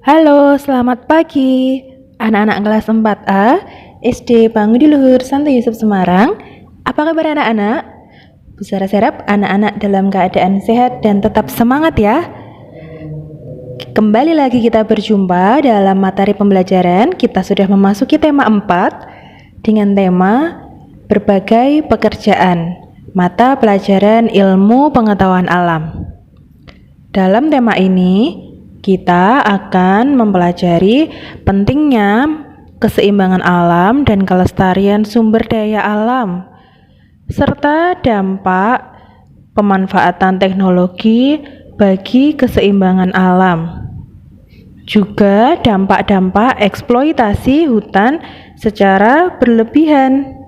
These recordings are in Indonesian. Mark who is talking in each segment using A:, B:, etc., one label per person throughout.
A: Halo, selamat pagi. Anak-anak kelas 4A, SD Pangudi-Luhur Santo Yusuf Semarang. Apa kabar anak-anak? Bu Sarah harap anak-anak dalam keadaan sehat dan tetap semangat ya. Kembali lagi kita berjumpa dalam materi pembelajaran. Kita sudah memasuki tema 4 dengan tema berbagai pekerjaan, mata pelajaran ilmu pengetahuan alam. Dalam tema ini, kita akan mempelajari pentingnya keseimbangan alam dan kelestarian sumber daya alam, serta dampak pemanfaatan teknologi bagi keseimbangan alam. Juga dampak-dampak eksploitasi hutan secara berlebihan.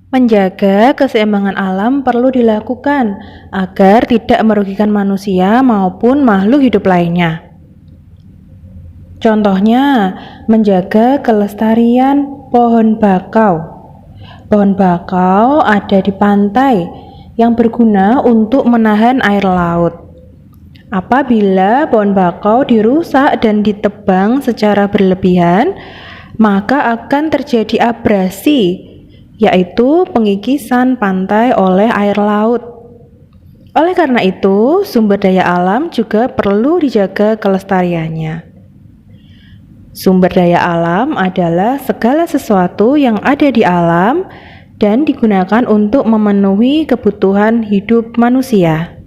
A: Menjaga keseimbangan alam perlu dilakukan agar tidak merugikan manusia maupun makhluk hidup lainnya. Contohnya, menjaga kelestarian pohon bakau. Pohon bakau ada di pantai yang berguna untuk menahan air laut. Apabila pohon bakau dirusak dan ditebang secara berlebihan, maka akan terjadi abrasi, yaitu pengikisan pantai oleh air laut. Oleh karena itu, sumber daya alam juga perlu dijaga kelestariannya. Sumber daya alam adalah segala sesuatu yang ada di alam dan digunakan untuk memenuhi kebutuhan hidup manusia.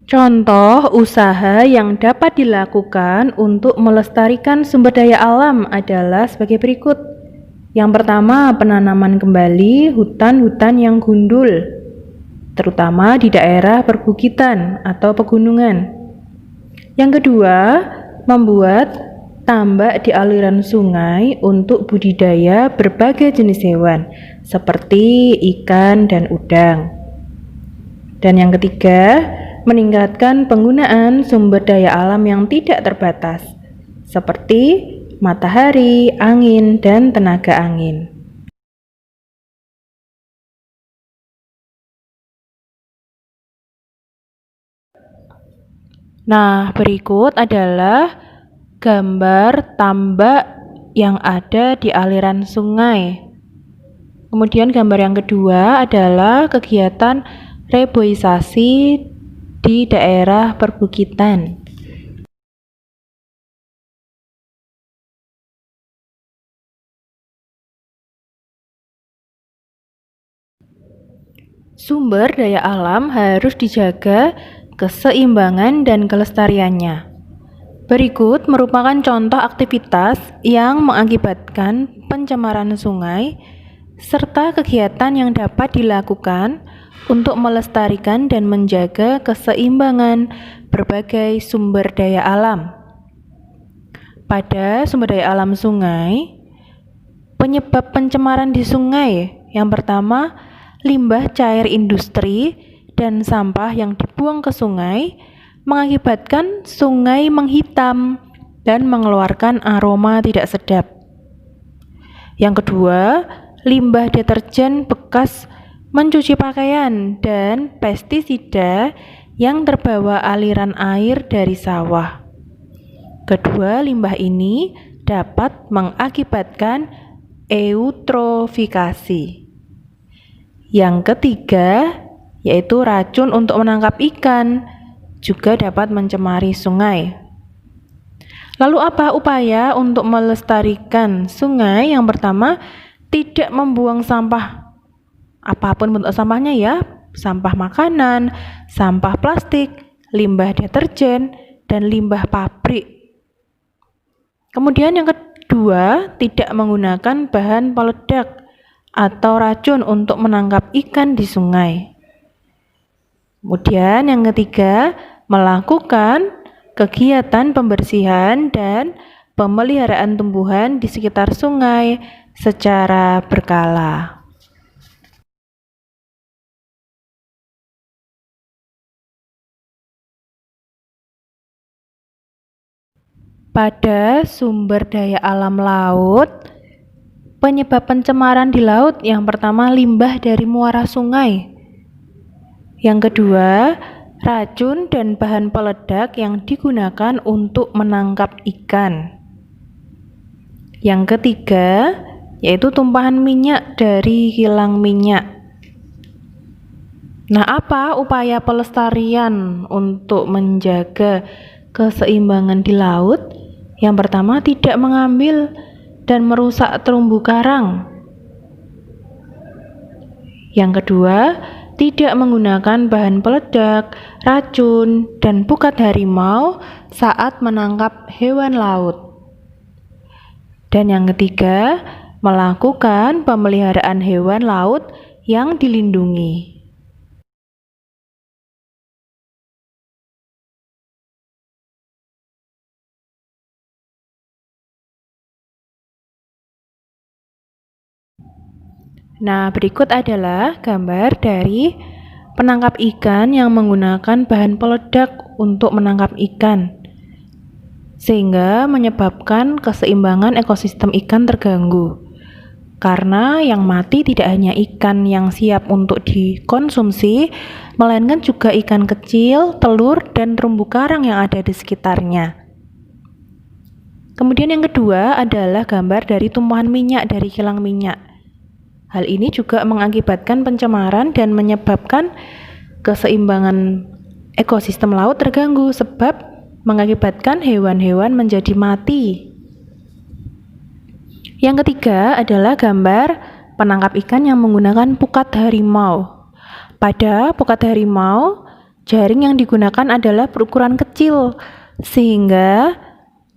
A: Contoh usaha yang dapat dilakukan untuk melestarikan sumber daya alam adalah sebagai berikut. Yang pertama, penanaman kembali hutan-hutan yang gundul, terutama di daerah perbukitan atau pegunungan. Yang kedua, membuat tambak di aliran sungai untuk budidaya berbagai jenis hewan, seperti ikan dan udang. Dan yang ketiga, meningkatkan penggunaan sumber daya alam yang tidak terbatas, seperti matahari, angin, dan tenaga angin. Nah, berikut adalah gambar tambak yang ada di aliran sungai. Kemudian gambar yang kedua adalah kegiatan reboisasi di daerah perbukitan. Sumber daya alam harus dijaga keseimbangan dan kelestariannya. Berikut merupakan contoh aktivitas yang mengakibatkan pencemaran sungai serta kegiatan yang dapat dilakukan untuk melestarikan dan menjaga keseimbangan berbagai sumber daya alam. Pada sumber daya alam sungai, penyebab pencemaran di sungai yang pertama, limbah cair industri dan sampah yang dibuang ke sungai mengakibatkan sungai menghitam dan mengeluarkan aroma tidak sedap. Yang kedua, limbah deterjen bekas mencuci pakaian dan pestisida yang terbawa aliran air dari sawah. Kedua limbah ini dapat mengakibatkan eutrofikasi. Yang ketiga, yaitu racun untuk menangkap ikan, juga dapat mencemari sungai. Lalu apa upaya untuk melestarikan sungai? Yang pertama, tidak membuang sampah apapun bentuk sampahnya ya, sampah makanan, sampah plastik, limbah deterjen, dan limbah pabrik. Kemudian yang kedua, tidak menggunakan bahan peledak atau racun untuk menangkap ikan di sungai. Kemudian yang ketiga, melakukan kegiatan pembersihan dan pemeliharaan tumbuhan di sekitar sungai secara berkala. Pada sumber daya alam laut, penyebab pencemaran di laut yang pertama limbah dari muara sungai. Yang kedua, racun dan bahan peledak yang digunakan untuk menangkap ikan. Yang ketiga, yaitu tumpahan minyak dari kilang minyak. Nah, apa upaya pelestarian untuk menjaga keseimbangan di laut? Yang pertama, tidak mengambil dan merusak terumbu karang. Yang kedua, tidak menggunakan bahan peledak, racun, dan pukat harimau saat menangkap hewan laut. Dan yang ketiga, melakukan pemeliharaan hewan laut yang dilindungi. Nah, berikut adalah gambar dari penangkap ikan yang menggunakan bahan peledak untuk menangkap ikan, sehingga menyebabkan keseimbangan ekosistem ikan terganggu. Karena yang mati tidak hanya ikan yang siap untuk dikonsumsi, melainkan juga ikan kecil, telur, dan terumbu karang yang ada di sekitarnya. Kemudian yang kedua adalah gambar dari tumpahan minyak dari kilang minyak. Hal ini juga mengakibatkan pencemaran dan menyebabkan keseimbangan ekosistem laut terganggu sebab mengakibatkan hewan-hewan menjadi mati. Yang ketiga adalah gambar penangkap ikan yang menggunakan pukat harimau. Pada pukat harimau, jaring yang digunakan adalah berukuran kecil sehingga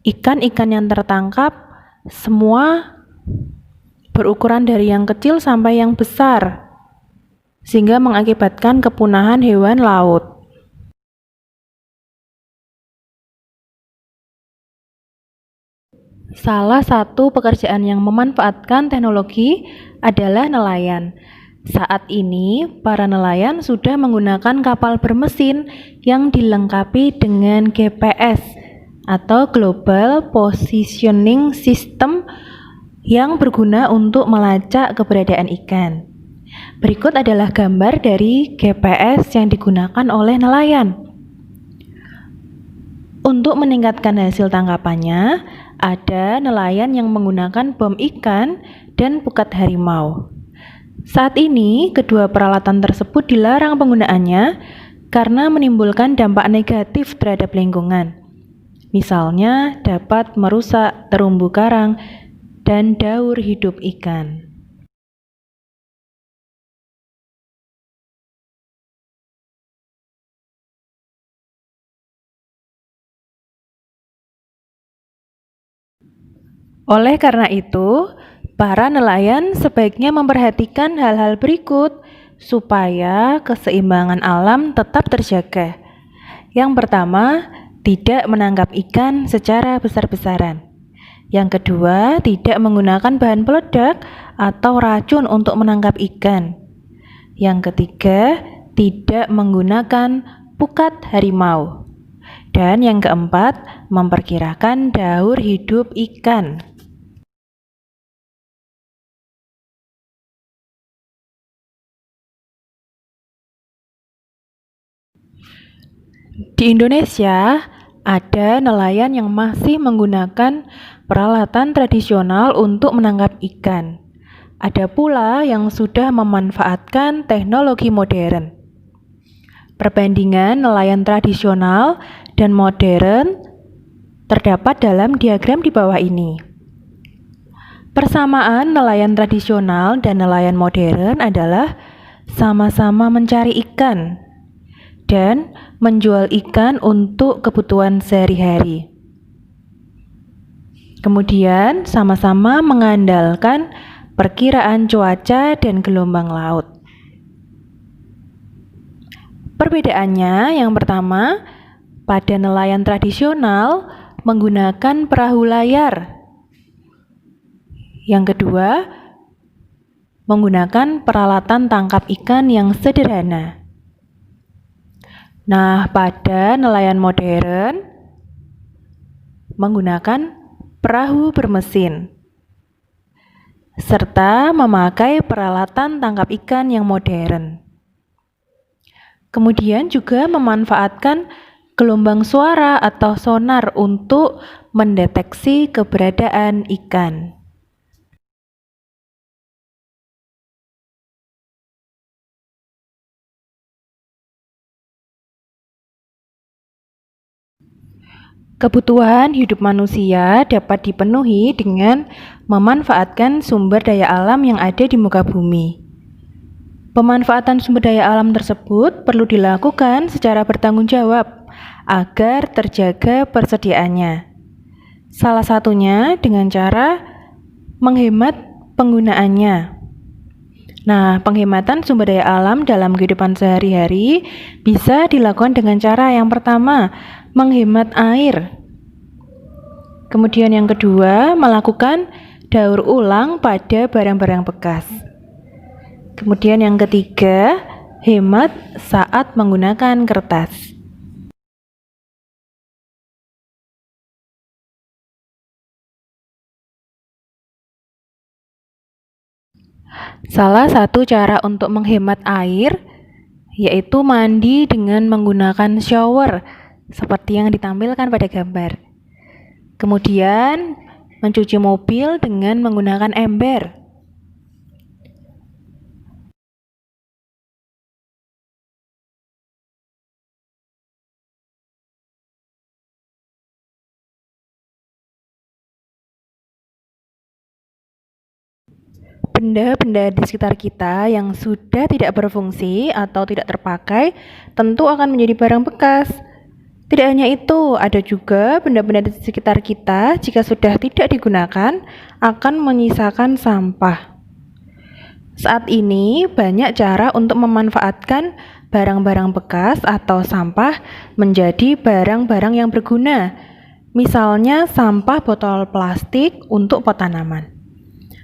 A: ikan-ikan yang tertangkap semua berukuran dari yang kecil sampai yang besar, sehingga mengakibatkan kepunahan hewan laut. Salah satu pekerjaan yang memanfaatkan teknologi adalah nelayan. Saat ini, para nelayan sudah menggunakan kapal bermesin yang dilengkapi dengan GPS atau Global Positioning System yang berguna untuk melacak keberadaan ikan. Berikut adalah gambar dari GPS yang digunakan oleh nelayan. Untuk meningkatkan hasil tangkapannya, ada nelayan yang menggunakan bom ikan dan pukat harimau. Saat ini, kedua peralatan tersebut dilarang penggunaannya karena menimbulkan dampak negatif terhadap lingkungan. Misalnya, dapat merusak terumbu karang dan daur hidup ikan. Oleh karena itu, para nelayan sebaiknya memperhatikan hal-hal berikut supaya keseimbangan alam tetap terjaga. Yang pertama, tidak menangkap ikan secara besar-besaran. Yang kedua, tidak menggunakan bahan peledak atau racun untuk menangkap ikan. Yang ketiga, tidak menggunakan pukat harimau. Dan yang keempat, memperkirakan daur hidup ikan. Di Indonesia, ada nelayan yang masih menggunakan peralatan tradisional untuk menangkap ikan. Ada pula yang sudah memanfaatkan teknologi modern. Perbandingan nelayan tradisional dan modern terdapat dalam diagram di bawah ini. Persamaan nelayan tradisional dan nelayan modern adalah sama-sama mencari ikan dan menjual ikan untuk kebutuhan sehari-hari. Kemudian sama-sama mengandalkan perkiraan cuaca dan gelombang laut. Perbedaannya yang pertama, pada nelayan tradisional menggunakan perahu layar. Yang kedua, menggunakan peralatan tangkap ikan yang sederhana. Nah, pada nelayan modern menggunakan perahu bermesin serta memakai peralatan tangkap ikan yang modern. Kemudian juga memanfaatkan gelombang suara atau sonar untuk mendeteksi keberadaan ikan. Kebutuhan hidup manusia dapat dipenuhi dengan memanfaatkan sumber daya alam yang ada di muka bumi. Pemanfaatan sumber daya alam tersebut perlu dilakukan secara bertanggung jawab agar terjaga persediaannya. Salah satunya dengan cara menghemat penggunaannya. Nah, penghematan sumber daya alam dalam kehidupan sehari-hari bisa dilakukan dengan cara yang pertama, menghemat air. Kemudian yang kedua, melakukan daur ulang pada barang-barang bekas. Kemudian yang ketiga, hemat saat menggunakan kertas. Salah satu cara untuk menghemat air yaitu mandi dengan menggunakan shower seperti yang ditampilkan pada gambar. Kemudian mencuci mobil dengan menggunakan ember. Benda-benda di sekitar kita yang sudah tidak berfungsi atau tidak terpakai tentu akan menjadi barang bekas. Tidak hanya itu, ada juga benda-benda di sekitar kita jika sudah tidak digunakan akan menyisakan sampah. Saat ini banyak cara untuk memanfaatkan barang-barang bekas atau sampah menjadi barang-barang yang berguna. Misalnya sampah botol plastik untuk pot tanaman.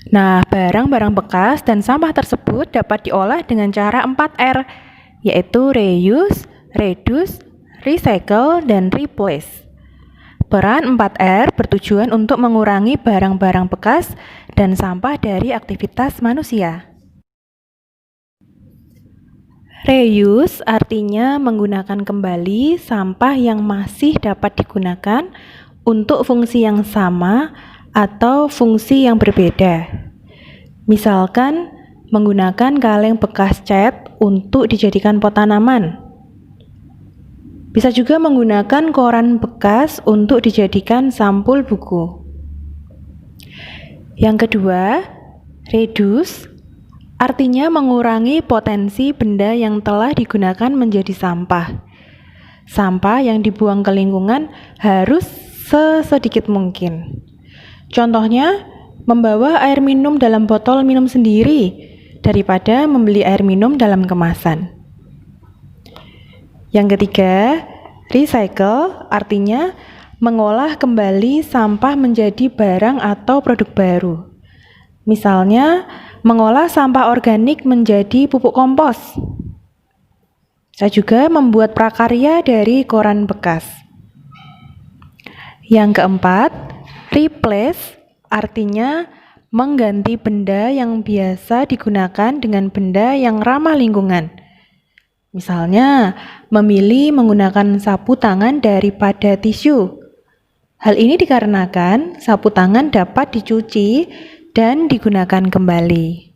A: Nah, barang-barang bekas dan sampah tersebut dapat diolah dengan cara 4R, yaitu reuse, reduce, recycle, dan replace. Peran 4R bertujuan untuk mengurangi barang-barang bekas dan sampah dari aktivitas manusia. Reuse artinya menggunakan kembali sampah yang masih dapat digunakan untuk fungsi yang sama atau fungsi yang berbeda. Misalkan menggunakan kaleng bekas cat untuk dijadikan pot tanaman. Bisa juga menggunakan koran bekas untuk dijadikan sampul buku. Yang kedua, reduce artinya mengurangi potensi benda yang telah digunakan menjadi sampah. Sampah yang dibuang ke lingkungan harus sesedikit mungkin. Contohnya, membawa air minum dalam botol minum sendiri daripada membeli air minum dalam kemasan. Yang ketiga, recycle artinya mengolah kembali sampah menjadi barang atau produk baru. Misalnya, mengolah sampah organik menjadi pupuk kompos. Saya juga membuat prakarya dari koran bekas. Yang keempat, replace artinya mengganti benda yang biasa digunakan dengan benda yang ramah lingkungan. Misalnya, memilih menggunakan sapu tangan daripada tisu. Hal ini dikarenakan sapu tangan dapat dicuci dan digunakan kembali.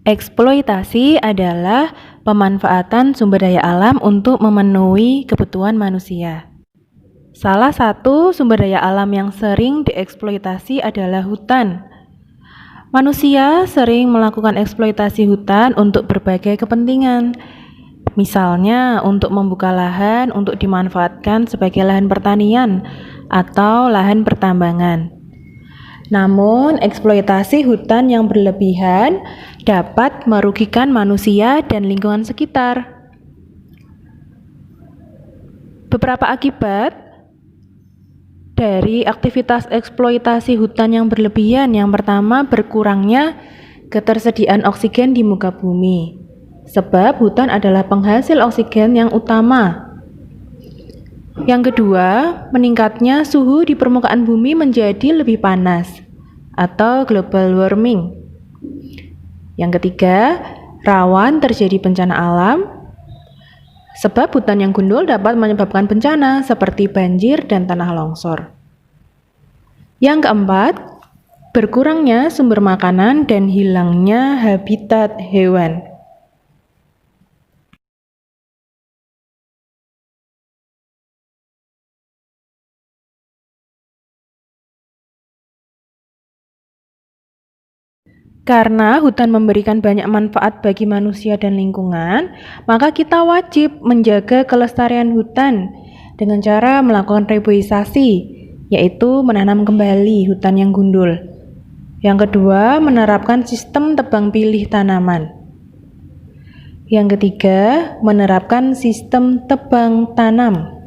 A: Eksploitasi adalah pemanfaatan sumber daya alam untuk memenuhi kebutuhan manusia. Salah satu sumber daya alam yang sering dieksploitasi adalah hutan. Manusia sering melakukan eksploitasi hutan untuk berbagai kepentingan. Misalnya untuk membuka lahan untuk dimanfaatkan sebagai lahan pertanian atau lahan pertambangan. Namun, eksploitasi hutan yang berlebihan dapat merugikan manusia dan lingkungan sekitar. Beberapa akibat dari aktivitas eksploitasi hutan yang berlebihan, yang pertama, berkurangnya ketersediaan oksigen di muka bumi. Sebab hutan adalah penghasil oksigen yang utama. Yang kedua, meningkatnya suhu di permukaan bumi menjadi lebih panas atau global warming. Yang ketiga, rawan terjadi bencana alam. Sebab hutan yang gundul dapat menyebabkan bencana seperti banjir dan tanah longsor. Yang keempat, berkurangnya sumber makanan dan hilangnya habitat hewan. Karena hutan memberikan banyak manfaat bagi manusia dan lingkungan, maka kita wajib menjaga kelestarian hutan dengan cara melakukan reboisasi, yaitu menanam kembali hutan yang gundul. Yang kedua, menerapkan sistem tebang pilih tanaman. Yang ketiga, menerapkan sistem tebang tanam.